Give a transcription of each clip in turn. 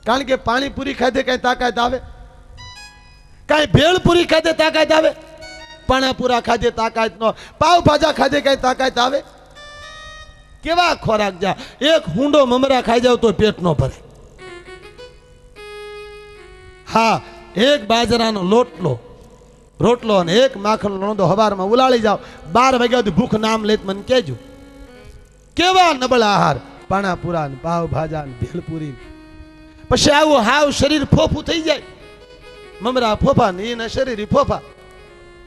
કારણ કે પાણીપુરી ખાધે કઈ તાકાત આવે? કઈ ભેળપુરી ખાધે તાકાત આવે? પાણાપુરા ખાધે તાકાત નો, પાવ ભાજા ખાધે કઈ તાકાત આવે? કેવા ખોરાક જા, એક હુંડો મમરા ખાઈ જાવ તો પેટ નો ભરે. હા, એક બાજરાનો રોટલો અને એક માખણનો લોંદો હવારમાં ઉલાળી જાવ, 12 વાગ્યા સુધી ભૂખ નામ લેત મને કહેજો. કેવા નબળા આહાર, પાણાપુરા ને પાવ ભાજા ને ભેળપુરી. પછી આવું હાવ શરીર ફોફું થઈ જાય. મમરા ફોફા ને એના શરીર ફોફા.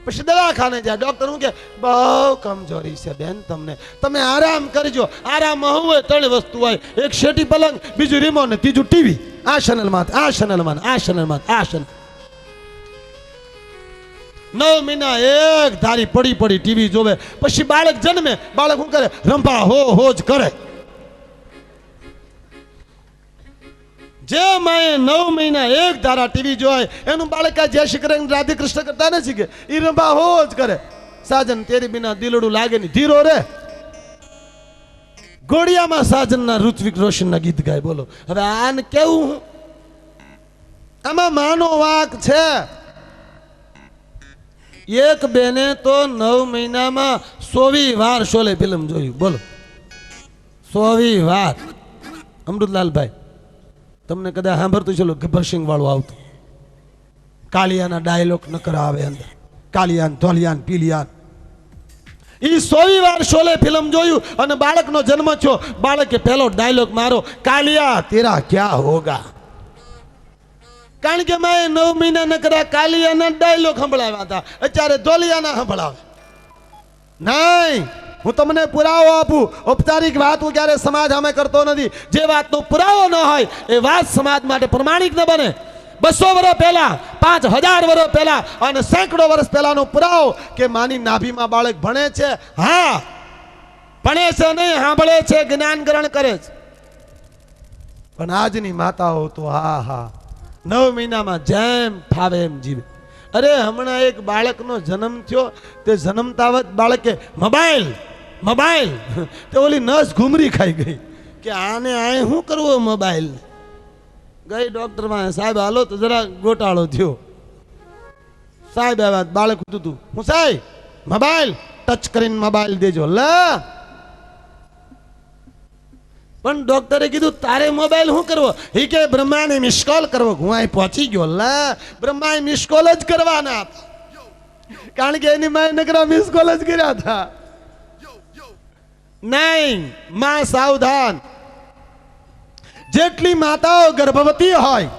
પછી દવાખાને જાય, ડોક્ટર હું કે બહુ કમજોરી છે બેન તમને, તમે આરામ કરજો. આરામમાં શું હોય? 3 વસ્તુ હોય, એક શેટી પલંગ, બીજું રિમોટ ને ત્રીજું ટીવી. આ ચેનલમાં આ ચેનલમાં આ ચેનલમાં આ ચેનલ. 9 મહિના એક ધારી પડી ટીવી જોવે. પછી બાળક જન્મે, બાળક શું કરે? રંભા હો જ કરે. જે માએ 9 મહિના એક ધારા ટીવી જોય એનું બાળક આ જય શ્રી કૃષ્ણ રાધે કૃષ્ણ કરતા નથી કે ઈ રંભા હો જ કરે. સાજન તેરી બિના દિલડું લાગે ની, ધીરો રે. ઘોડિયામાં સાજનના ઋત્વિક રોશનના ગીત ગાય. બોલો હવે આને કેવું? આમાં માનો વાંક છે. એક બેને તો 9 મહિનામાં 100 વાર શોલે ફિલ્મ જોયું. બોલો 100 વાર. અમૃતલાલભાઈ તમને કદાચ સાંભળતું ચલો ગબ્બરસિંહ વાળું આવતું. કાલિયાના ડાયલોગ નકર આવે અંદર, કાલિયાન ધોલિયાન પીલિયાન. ઈ 100 વાર શોલે ફિલ્મ જોયું અને બાળકનો જન્મ થયો. બાળકે પહેલો ડાયલોગ મારો, કાલિયા તેરા ક્યાં હોગા. કારણ કે મેં 9 મહિના ન કર્યા કાલિયાના ડાયલોગ સંભળાવ્યા હતા, અત્યારે ધોલિયાના સંભળાવે નહીં. હું તમને પુરાવો આપું. ઔપચારિક વાત હું ક્યારે સમાજ સામે કરતો નથી. જે વાતનો પુરાવો ન હોય એ વાત સમાજ માટે પ્રમાણિક ન બને. 200 વર્ષ પહેલા, 5000 વર્ષ પહેલા અને સેંકડો વર્ષ પહેલાનો પુરાવો કે માની નાભીમાં બાળક ભણે છે. હા ભણે છે નહીં, સાંભળે છે, જ્ઞાન ગ્રહણ કરે છે. પણ આજની માતાઓ તો હા 9 મહિનામાં જેમ ફાવે એમ જીવે. અરે હમણાં એક બાળકનો જન્મ થયો, તે જન્મતાવત બાળકે મોબાઈલ તે ઓલી નસ ઘૂમરી ખાઈ ગઈ કે આને આ શું કરવું મોબાઈલ. ગઈ ડોક્ટર માં, સાહેબ હાલો તો જરા ગોટાળો થયો. સાહેબ આવ્યા, બાળક હતું હું સાહેબ મોબાઈલ ટચ કરીને મોબાઈલ દેજો. લા પણ ડોક્ટરે કીધું તારે મોબાઈલ શું કરવો? એ કે બ્રહ્માને મિસકોલ કરવો. હું અહીં પહોંચી ગયો. લા બ્રહ્માએ મિસકોલ જ કરવાના, કારણ કે એની માએ નકરા મિસકોલ જ કર્યા હતા. નહીં, માં સાવધાન. જેટલી માતાઓ ગર્ભવતી હોય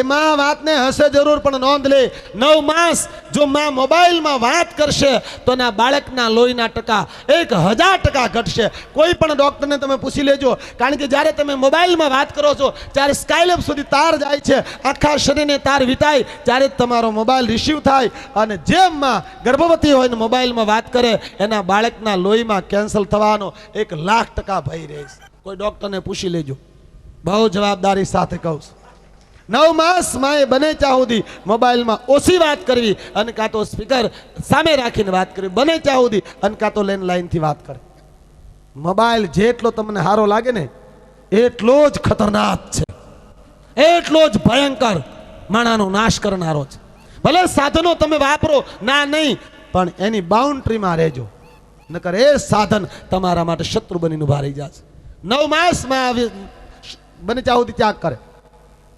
એ માં વાતને હશે જરૂર, પણ નોંધ લે 9 માસ જો માં મોબાઈલમાં વાત કરશે તો ના બાળકના લોહીના ટકા 1000% ઘટશે. કોઈ પણ ડોક્ટરને તમે પૂછી લેજો, કારણ કે જ્યારે તમે મોબાઈલમાં વાત કરો છો ત્યારે સ્કાયલેબ સુધી તાર જાય છે, આખા શરીરને તાર વિતાય, ત્યારે તમારો મોબાઈલ રિસીવ થાય અને જેમ માં ગર્ભવતી હોય ને મોબાઈલમાં વાત કરે એના બાળકના લોહીમાં કેન્સર થવાનો 1,00,000% ભય રહે છે. કોઈ ડોક્ટરને પૂછી લેજો, બહુ જવાબદારી સાથે કહું છું. 9 માસ માએ બને ત્યાં સુધી મોબાઈલમાં ઓછી વાત કરવી અને કાં તો સ્પીકર સામે રાખીને વાત કરવી, બને ત્યાં સુધી, અને કાં તો લેન્ડલાઇનથી વાત કરે. મોબાઈલ જેટલો તમને સારો લાગે ને એટલો જ ખતરનાક છે, એટલો જ ભયંકર માણાનો નાશ કરનારો છે. ભલે સાધનો તમે વાપરો ના નહીં, પણ એની બાઉન્ડ્રીમાં રહેજો, નકર એ સાધન તમારા માટે શત્રુ બનીને ઉભા રહી જશે. 9 માસમાં બને ત્યાં સુધી ત્યાગ કરે,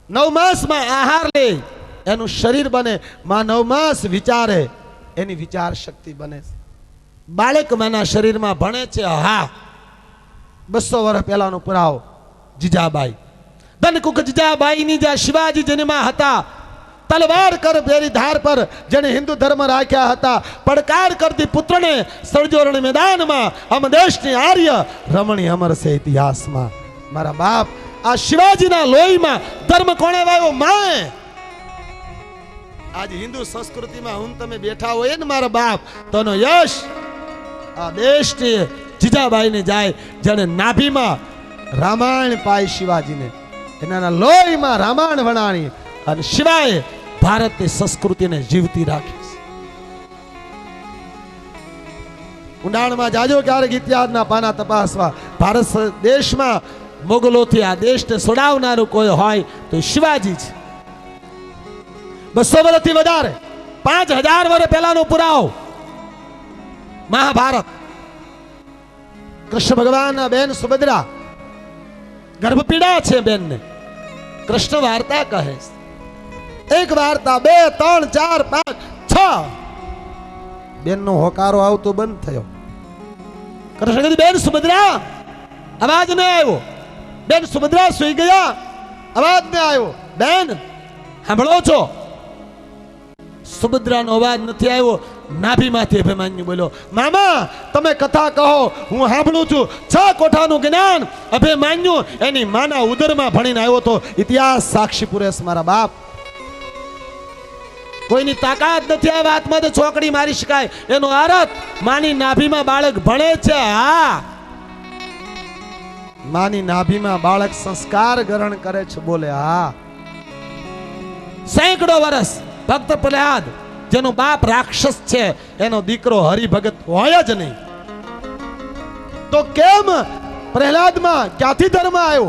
9 માસમાં આહાર લે એનું શરીર બને. માં 9 માસ વિચારે એની વિચાર શક્તિ બને. બાળક માના શરીરમાં ભણે છે. હા 200 વર્ષ પહેલાનો પુરાવો. જીજાબાઈ ધનકુક જીજાબાઈની જ્યાં શિવાજી જન્મા હતા, તલવાર કર પેરી ધાર પર જેને હિન્દુ ધર્મ રાખ્યા હતા, પડકાર કરતી પુત્રને સળજોરણ મેદાનમાં, હમ દેશની આર્ય રમણી અમર છે ઇતિહાસમાં. મારા બાપ, આ શિવાજીના લોહીમાં ધર્મ કોણે વાવ્યો? માએ. આજ હિન્દુ સંસ્કૃતિમાં હું તમે બેઠા હોય ને મારા બાપ, તોનો યશ આ દેશની જીજાબાઈને જાય, જેને નાભીમાં રામાયણ પાય શિવાજીને, એના લોહીમાં રામાયણ વણાણી અને શિવાય ભારતની સંસ્કૃતિને જીવતી રાખી. ઊંડાણમાં જાજો ક્યારેક ઇતિહાસના પાના તપાસવા. ભારત દેશમાં મોગલોથી આ દેશને છોડાવનારું કોઈ હોય તો શિવાજી છે. 200 વર્ષથી વધારે, 5000 વર્ષ પહેલાનો પુરાવો મહાભારત. કૃષ્ણ ભગવાનના બેન સુભદ્રા ગર્ભપીડા છે બેનને, કૃષ્ણ વાર્તા કહે છે. એક વાર્તા, 2, 3, 4, 5, 6 બેનનો હોકારો આવતો બંધ થયો. કૃષ્ણ કીધું બેન સુભદ્રા, અવાજ ન આવ્યો. બેન સુભદ્રા સુઈ ગયા, અવાજ ન આવ્યો. બેન સાંભળો છો? સુભદ્રાનો અવાજ નથી આવ્યો. નાભીમાંથી અભિમન્યુ બોલ્યો, મામા તમે કથા કહો, હું સાંભળું છું. 6 કોઠાનું જ્ઞાન અભિમન્યુ એની માના ઉદરમાં ભણીને આવ્યો તો. ઇતિહાસ સાક્ષી પુરેશ મારા બાપ. કોઈની તાકાત નથી આ વાતમાં તો ચોકડી મારી શકાય. એનો અર્થ માની નાભીમાં બાળક ભણે છે. હા, માની નાભીમાં બાળક સંસ્કાર ગ્રહણ કરે છે. બોલે હા. સેંકડો વર્ષ ભક્ત પ્રહલાદ, જેનો બાપ રાક્ષસ છે, એનો દીકરો હરિભગત હોય જ નહીં. તો કેમ પ્રહલાદમાં ક્યાંથી ધર્મ આવ્યો?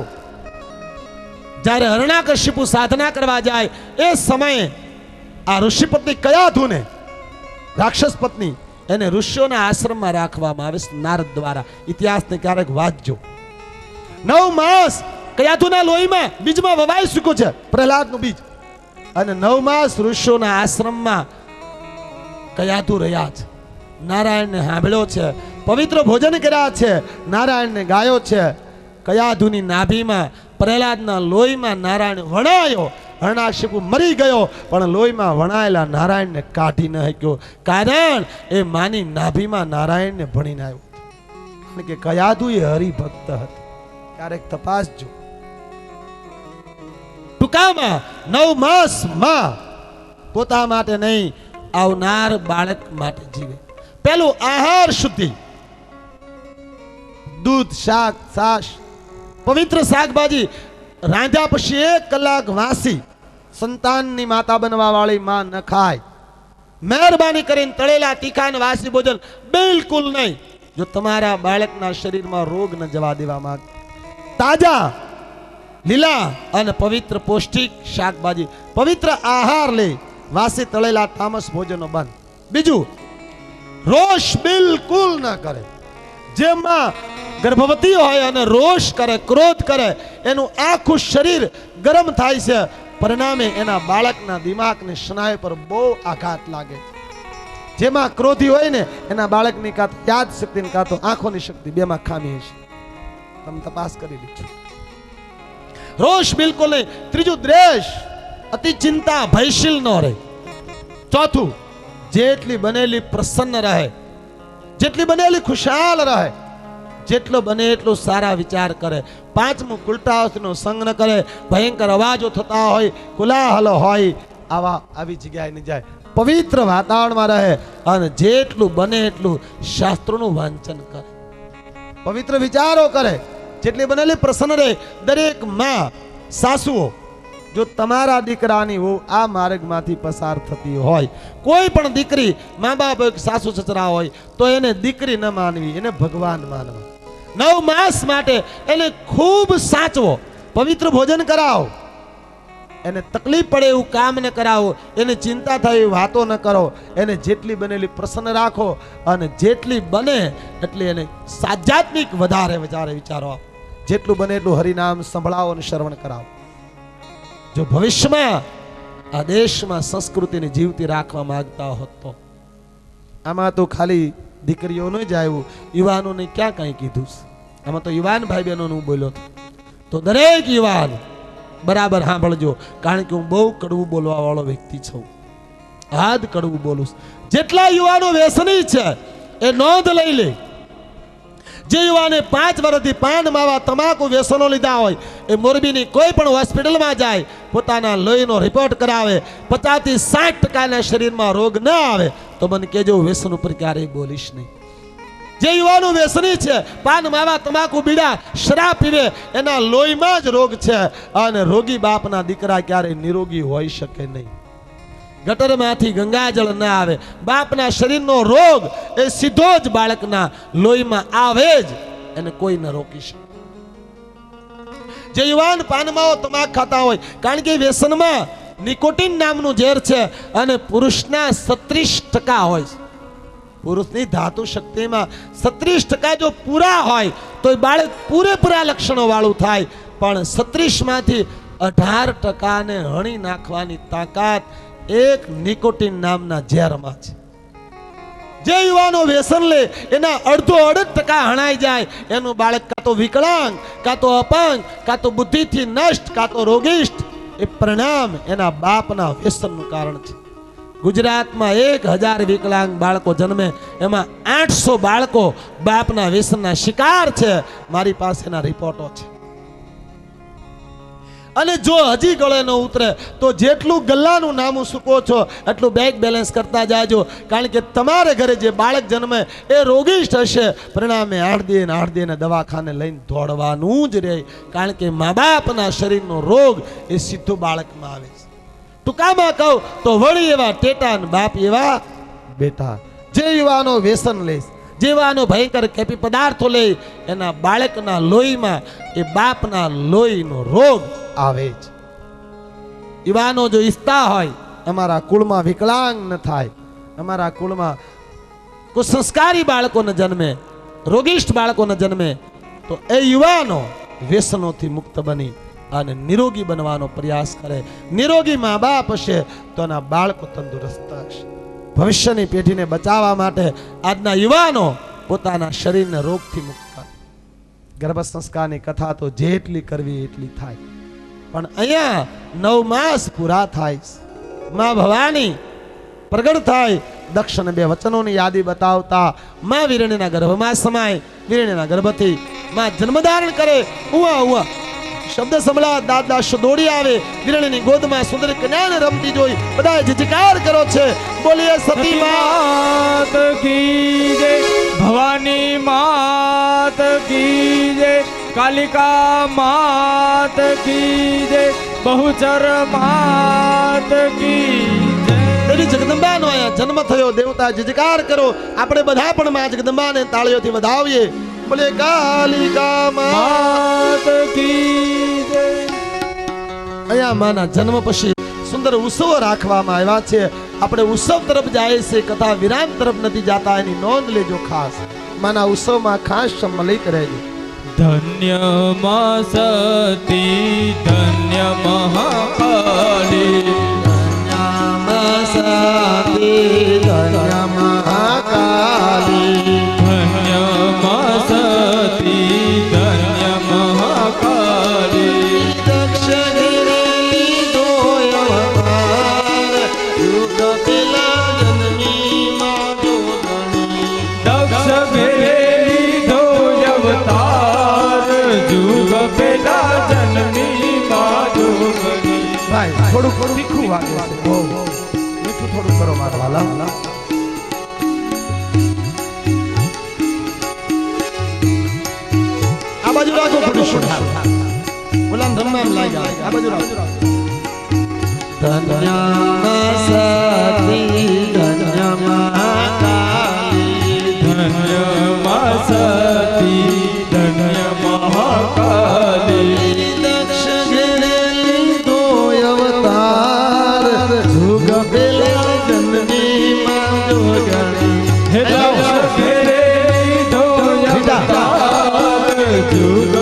જ્યારે હરણાકશિપુ સાધના કરવા જાય એ સમયે આ ઋષિ પત્ની કયાધુને, રાક્ષસ પત્ની, એને ઋષિઓના આશ્રમમાં રાખવામાં આવે છે નારદ દ્વારા. ઇતિહાસને ક્યારેક વાંચજો. 9 માસ કયાધુના લોહીમાં બીજમાં વવાઈ ચૂક્યું છે, પ્રહલાદનું બીજ. અને 9 માસ ઋષિઓના આશ્રમમાં કયાધુ રહ્યા છે. નારાયણને સાંભળ્યો છે, પવિત્ર ભોજન કર્યા છે, નારાયણને ગાયો છે. કયાધુની નાભીમાં પ્રહલાદના લોહીમાં નારાયણ વણાયો. હરણાકશિપુ મરી ગયો, પણ લોહીમાં વણાયેલા નારાયણને કાઢી ન શક્યો. કારણ એ માની નાભીમાં નારાયણને ભણીને આવ્યો. કારણ કે કયાધુ એ હરિભક્ત હતી. ક્યારેક તપાસજો. ટૂંકામાં 9 માસ માં પોતા માટે નહીં, આવનાર બાળક માટે જીવે. પેલું આહાર શુદ્ધિ, દૂધ, શાક, છાશ, પવિત્ર શાકભાજી રાંધ્યા પછી 1 કલાક વાસી સંતાનની માતા બનવા વાળી માં ન ખાય. મહેરબાની કરીને તળેલા તીખા અને વાસી ભોજન બિલકુલ નહીં. જો તમારા બાળકના શરીરમાં રોગ ન જવા દેવા માંગતા, તાજા લીલા અને પવિત્ર પૌષ્ટિક શાકભાજી, પવિત્ર આહાર લે. વાસી તળેલા તામસ ભોજનો બંધ. બીજું, રોષ બિલકુલ ન કરે. જેમાં ગર્ભવતી હોય અને રોષ કરે, ક્રોધ કરે, એનું આખું શરીર ગરમ થાય છે. પરિણામે એના બાળકના દિમાગની સ્નાયુ પર બહુ આઘાત લાગે. જેમાં ક્રોધી હોય ને એના બાળકની કાં તો યાદ શક્તિ ને કાં તો આંખોની શક્તિ, બેમાં ખામી હશે. તમે તપાસ કરી લીધું. રોષ બિલકુલ નહીં. ત્રીજું, દ્વેષ, અતિ ચિંતા, ભયશીલ ન રહે. ચોથું, જેટલી બનેલી પ્રસન્ન રહે, જેટલી બનેલી ખુશાલ રહે, જેટલો બને એટલો સારા વિચાર કરે. પાંચમું, કુલટાવતીનો સંગ ન કરે. ભયંકર અવાજો થતા હોય, કોલાહલ હોય, આવી જગ્યાએ ન જાય. પવિત્ર વાતાવરણમાં રહે અને જેટલું બને એટલું શાસ્ત્રોનું વાંચન કરે, પવિત્ર વિચારો કરે, જેટલી બનેલી પ્રસન્ન રહે. દરેક માં, સાસુઓ, જો તમારા દીકરાની વહુ આ માર્ગમાંથી પસાર થતી હોય, કોઈ પણ દીકરી, મા બાપ સાસુ સસરા હોય, તો એને દીકરી ન માનવી, એને ભગવાન માનવા. 9 માસ માટે એને ખૂબ સાચવો. પવિત્ર ભોજન કરાવો, એને તકલીફ પડે એવું કામ ન કરાવો, એને ચિંતા થાય એવી વાતો ન કરો. એને જેટલી બનેલી પ્રસન્ન રાખો અને જેટલી બને એટલી એને આધ્યાત્મિક વધારે વિચારો આપો. જેટલું બને એટલું હરિનામ સંભળાવો અને શ્રવણ કરાવો. જો ભવિષ્યમાં આ દેશમાં સંસ્કૃતિને જીવતી રાખવા માંગતા હોત તો આમાં તો ખાલી દીકરીઓને જ આવ્યું, યુવાનોને ક્યાં કંઈ કીધું છે? આમાં તો યુવાન ભાઈ બહેનોનું બોલ્યો તો દરેક યુવાન બરાબર સાંભળજો, કારણ કે હું બહુ કડવું બોલવા વાળો વ્યક્તિ છું. હાદ કડવું બોલું. જેટલા યુવાનો વ્યસની છે એ નોંધ લઈ લે. જે યુવાને 5 વર્ષથી પાન માવા તમાકુ વ્યસનો લીધા હોય એ મોરબીની કોઈ પણ હોસ્પિટલમાં જાય, પોતાના લોહીનો રિપોર્ટ કરાવે, 50 થી 60% શરીરમાં રોગ ન આવે તો મને કહેજો, વ્યસન ઉપર ક્યારેય બોલીશ નહીં. જે યુવાનો વ્યસની છે, પાન માવા તમાકુ બીડા શરાબ પીવે, એના લોહીમાં જ રોગ છે અને રોગી બાપના દીકરા ક્યારેય નિરોગી હોઈ શકે નહીં. ગટરમાંથી ગંગાજળ ન આવે, બાપના શરીરનો રોગ એ સીધો જ બાળકના લોહીમાં આવે જ, એને કોઈ ન રોકી શકે. જે યુવાન પાનમાઓ તમાક ખાતા હોય, કારણ કે વ્યસનમાં નિકોટિન નામનું ઝેર છે અને પુરુષના 36% હોય છે. પુરુષની ધાતુ શક્તિમાં 36% જો પૂરા હોય તો એ બાળક પૂરેપૂરા લક્ષણો વાળું થાય, પણ 36 માંથી 18% ને હણી નાખવાની તાકાત એક નિકોટિન નામના ઝેરમાં છે. જે યુવાનો વ્યસન લે એના 1.5% હણાઈ જાય, એનું બાળક કાં તો વિકલાંગ, કાં તો અપંગ, કાં તો બુદ્ધિથી નષ્ટ, કાં તો રોગિષ્ઠ. એ પરિણામ એના બાપના વ્યસનનું કારણ છે. ગુજરાતમાં 1000 વિકલાંગ બાળકો જન્મે, એમાં 800 બાળકો બાપના વ્યસનના શિકાર છે. મારી પાસે એના રિપોર્ટો છે. અને જો હજી ગળે ન ઉતરે તો જેટલું ગલ્લાનું નામું સૂકો છો એટલું બેંક બેલેન્સ કરતા જાજો, કારણ કે તમારે ઘરે જે બાળક જન્મે એ રોગિષ્ઠ હશે. પરિણામે 8 દિન દવાખાને લઈને દોડવાનું જ રહે, કારણ કે મા બાપના શરીરનો રોગ એ સીધો બાળકમાં આવે છે. ટૂંકામાં કહું તો વળી એવા ટેટા ને બાપ એવા બેટા. જે યુવાનો વ્યસન લે, જે યુવાનો ભયંકર કેપી પદાર્થો લે, એના બાળકના લોહીમાં એ બાપના લોહીનો રોગ આવે છે. યુવાનો જો ઈચ્છતા હોય અમારા કુળમાં વિકલાંગ ન થાય, અમારા કુળમાં કુસંસ્કારી બાળકો ન જન્મે, રોગિષ્ઠ બાળકો ન જન્મે, તો એ યુવાનો વ્યસનોથી મુક્ત બની અને નિરોગી બનવાનો પ્રયાસ કરે. નિરોગી મા બાપ હશે તો એના બાળકો તંદુરસ્ત હશે. ભવિષ્યની પેઢીને બચાવવા માટે આજના યુવાનો પોતાના શરીરને રોગથી મુક્ત કરે. ગર્ભ સંસ્કારની કથા તો જેટલી કરવી એટલી થાય, પણ અહીંયા 9 માસ પૂરા થાય, માં ભવાની પ્રગટ થાય. દક્ષને 2 વચનોની યાદી બતાવતા માં વીરણીના ગર્ભમાં સમાય, વીરણીના ગર્ભથી માં જન્મધારણ કરે. ઉવા ઉવા શબ્દ સંભળા, દાસ દોડી આવે, વીરણીની ગોદમાં સુંદર કન્યાને રમતી જોઈ બધા જયકાર કરો છે. બોલીએ સતી માત કી જય, ભવાની માત કી જય, કાલિકા માત કી જય, બહુચર માત કી જય. દેવી જગદંબાનો અહીંયા જન્મ થયો, દેવતા જયકાર કરો. આપણે બધા પણ માં જગદંબાને તાળીઓથી વધાવીએ. બોલે કાલિકા માત કી જય. અહીંયા માના જન્મ પછી સુંદર ઉત્સવો રાખવામાં આવ્યા છે. આપણે ઉત્સવ તરફ જાય છે, કથા વિરામ તરફ નથી જાતા, એની નોંધ લેજો ખાસ. માના ઉત્સવમાં ખાસ સંમલિત રહેજો. ધન્ય માં સતી, ધન્ય મહાકાળી, ધન્ય માં સતી, ધન્ય મહાકાળી, ધન્ય માં સતી, ધન્ય મહાકાળી. દક્ષ ઘેરે લીધો અવતાર, યુગ પેલા જન્મી માં જોગણી. દક્ષ ઘેરે લીધો અવતાર, જુગ પેલા જન્મી માં જોગણી. ભાઈ થોડું તીખું વાગે છે, બહુ મીઠું થોડું કરો મારા વાલા. આ બાજુ રાખો, થોડું સુધાર બોલા ધર્મ લાગ્યા. આ બાજુ રાખો. ધન્ય સતી, ધન્ય મહાકાળી, ધન્ય માં સતી, ધન્ય મહાકાળી. દક્ષ ઘેરે લીધો અવતાર, જુગ પેલા જન્મી માં જોગણી. હે દક્ષ ઘેરે લીધો અવતાર, જુગ